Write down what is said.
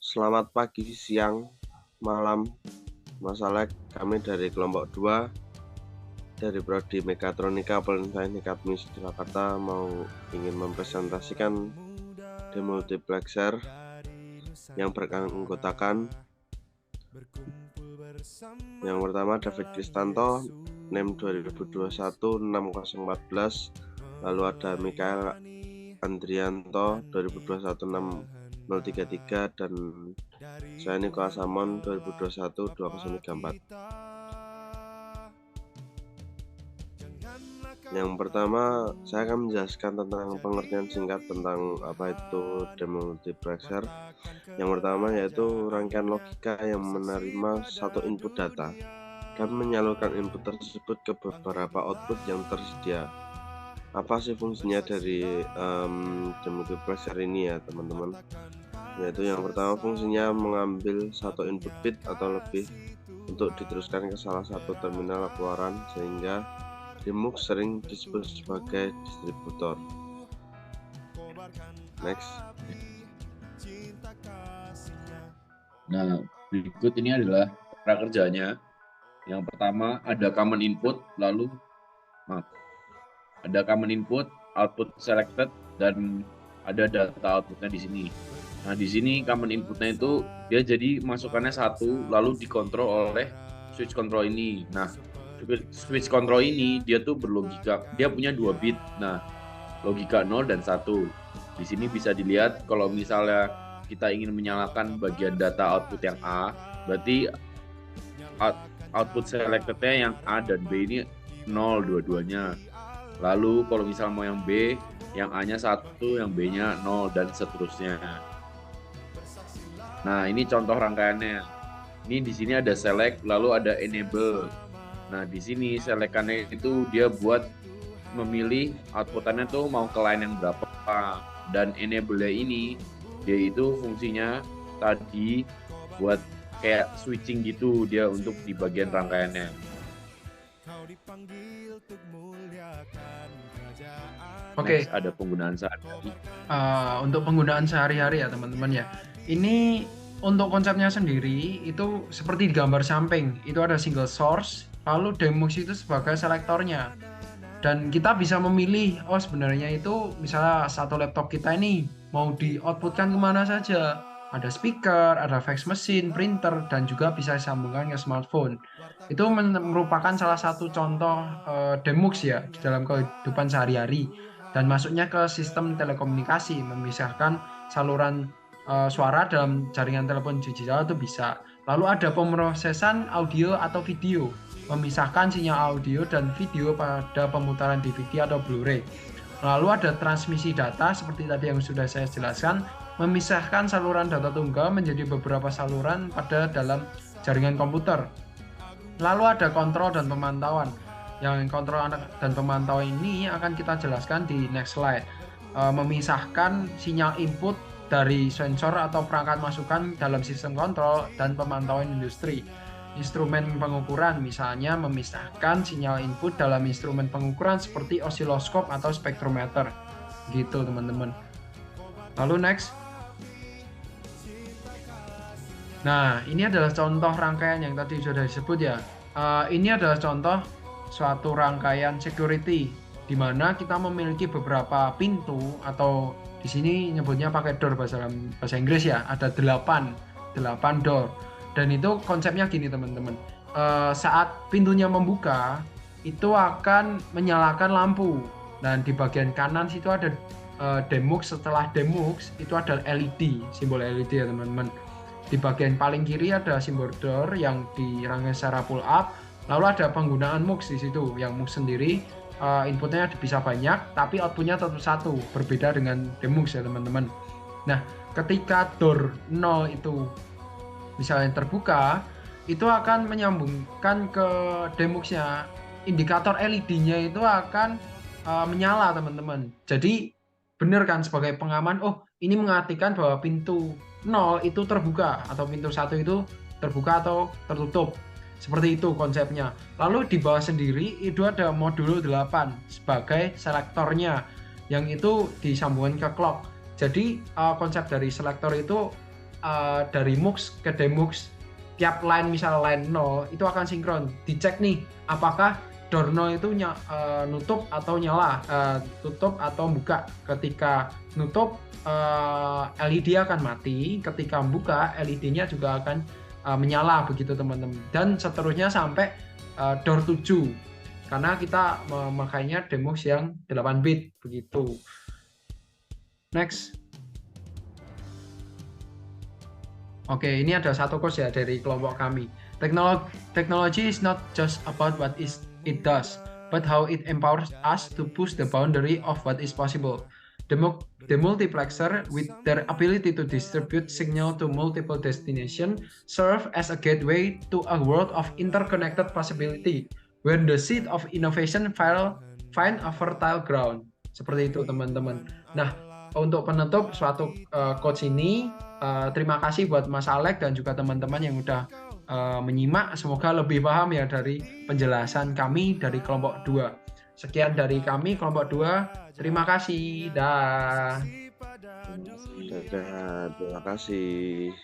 Selamat pagi, siang, malam, Mas Alek. Kami dari kelompok 2 dari Prodi Mekatronika Politeknik Admis Jakarta ingin mempresentasikan demultiplexer yang beranggotakan yang pertama David Kristanto, NEM 2021 6014, lalu ada Mikael Andrianto 2021 6033, dan saya Niko Asamon 2021 2034. Yang pertama, saya akan menjelaskan tentang pengertian singkat tentang apa itu demultiplexer. Yang pertama yaitu rangkaian logika yang menerima satu input data dan menyalurkan input tersebut ke beberapa output yang tersedia. Apa sih fungsinya dari demultiplexer ini ya teman-teman? Yaitu yang pertama, fungsinya mengambil satu input bit atau lebih untuk diteruskan ke salah satu terminal keluaran, sehingga demux sering disebut sebagai distributor. Next. Nah, berikut ini adalah cara kerjanya. Yang pertama ada common input, ada common input, output selected, dan ada data outputnya di sini. Nah, di sini common inputnya itu dia jadi masukannya satu, lalu dikontrol oleh switch control ini. Nah, switch control ini dia tuh berlogika, dia punya 2 bit. Nah, logika 0 dan 1. Di sini bisa dilihat kalau misalnya kita ingin menyalakan bagian data output yang A, berarti output selected-nya yang A dan B ini 0 dua-duanya. Lalu kalau misalnya mau yang B, yang A-nya 1, yang B-nya 0, dan seterusnya. Nah, ini contoh rangkaiannya. Ini di sini ada select, lalu ada enable. Nah, di sini selectannya itu dia buat memilih outputannya tuh mau ke line yang berapa, dan enable-nya ini dia itu fungsinya tadi buat kayak switching gitu dia untuk di bagian rangkaiannya. Oke. Next, ada penggunaan sehari-hari. Untuk penggunaan sehari-hari ya teman-teman ya. Ini untuk konsepnya sendiri itu seperti di gambar samping, itu ada single source, lalu demux itu sebagai selektornya. Dan kita bisa memilih, oh sebenarnya itu misalnya satu laptop kita ini mau di outputkan kemana saja. Ada speaker, ada fax machine, printer, dan juga bisa disambungkan ke smartphone. Itu merupakan salah satu contoh demux ya di dalam kehidupan sehari-hari. Dan masuknya ke sistem telekomunikasi, memisahkan saluran suara dalam jaringan telepon digital itu bisa. Lalu ada pemrosesan audio atau video, memisahkan sinyal audio dan video pada pemutaran DVD atau Blu-ray. Lalu ada transmisi data seperti tadi yang sudah saya jelaskan, memisahkan saluran data tunggal menjadi beberapa saluran pada dalam jaringan komputer. Lalu ada kontrol dan pemantauan. Yang kontrol dan pemantauan ini akan kita jelaskan di next slide. Memisahkan sinyal input dari sensor atau perangkat masukan dalam sistem kontrol dan pemantauan industri. Instrumen pengukuran, misalnya memisahkan sinyal input dalam instrumen pengukuran seperti osiloskop atau spektrometer. Gitu teman-teman. Lalu next. Nah, ini adalah contoh rangkaian yang tadi sudah disebut ya. Ini adalah contoh suatu rangkaian security di mana kita memiliki beberapa pintu, atau di sini nyebutnya pakai door bahasa Inggris ya, ada 8 door. Dan itu konsepnya gini teman-teman. Saat pintunya membuka, itu akan menyalakan lampu. Dan di bagian kanan situ ada demux, setelah demux itu ada LED, simbol LED ya teman-teman. Di bagian paling kiri ada simbol door yang dirangkai secara pull up. Lalu ada penggunaan mux di situ, yang mux sendiri inputnya bisa banyak, tapi outputnya tetap satu, berbeda dengan demux ya teman-teman. Nah, ketika door 0 itu misalnya terbuka, itu akan menyambungkan ke demuxnya. Indikator LED-nya itu akan menyala teman-teman. Jadi benar kan sebagai pengaman, oh ini mengartikan bahwa pintu 0 itu terbuka atau pintu 1 itu terbuka atau tertutup. Seperti itu konsepnya. Lalu di bawah sendiri itu ada modulo 8 sebagai selektornya, yang itu disambungkan ke clock. Jadi konsep dari selektor itu dari MUX ke DMUX tiap line, misal line 0 itu akan sinkron. Dicek nih apakah door 0 itu nutup atau nyala, tutup atau buka. Ketika nutup LED akan mati, ketika buka LED-nya juga akan menyala begitu teman-teman. Dan seterusnya sampai door 7 karena kita memakainya DMUX yang 8 bit begitu. Next. Oke, ini ada satu quotes ya dari kelompok kami. Technology is not just about what it does, but how it empowers us to push the boundary of what is possible. The multiplexer, with their ability to distribute signal to multiple destinations, serve as a gateway to a world of interconnected possibility, where the seed of innovation find a fertile ground. Seperti itu teman-teman. Nah, untuk penutup suatu quotes ini, terima kasih buat Mas Alek dan juga teman-teman yang udah menyimak. Semoga lebih paham ya dari penjelasan kami dari kelompok 2. Sekian dari kami kelompok 2. Terima kasih. Dah. Dadah, terima kasih.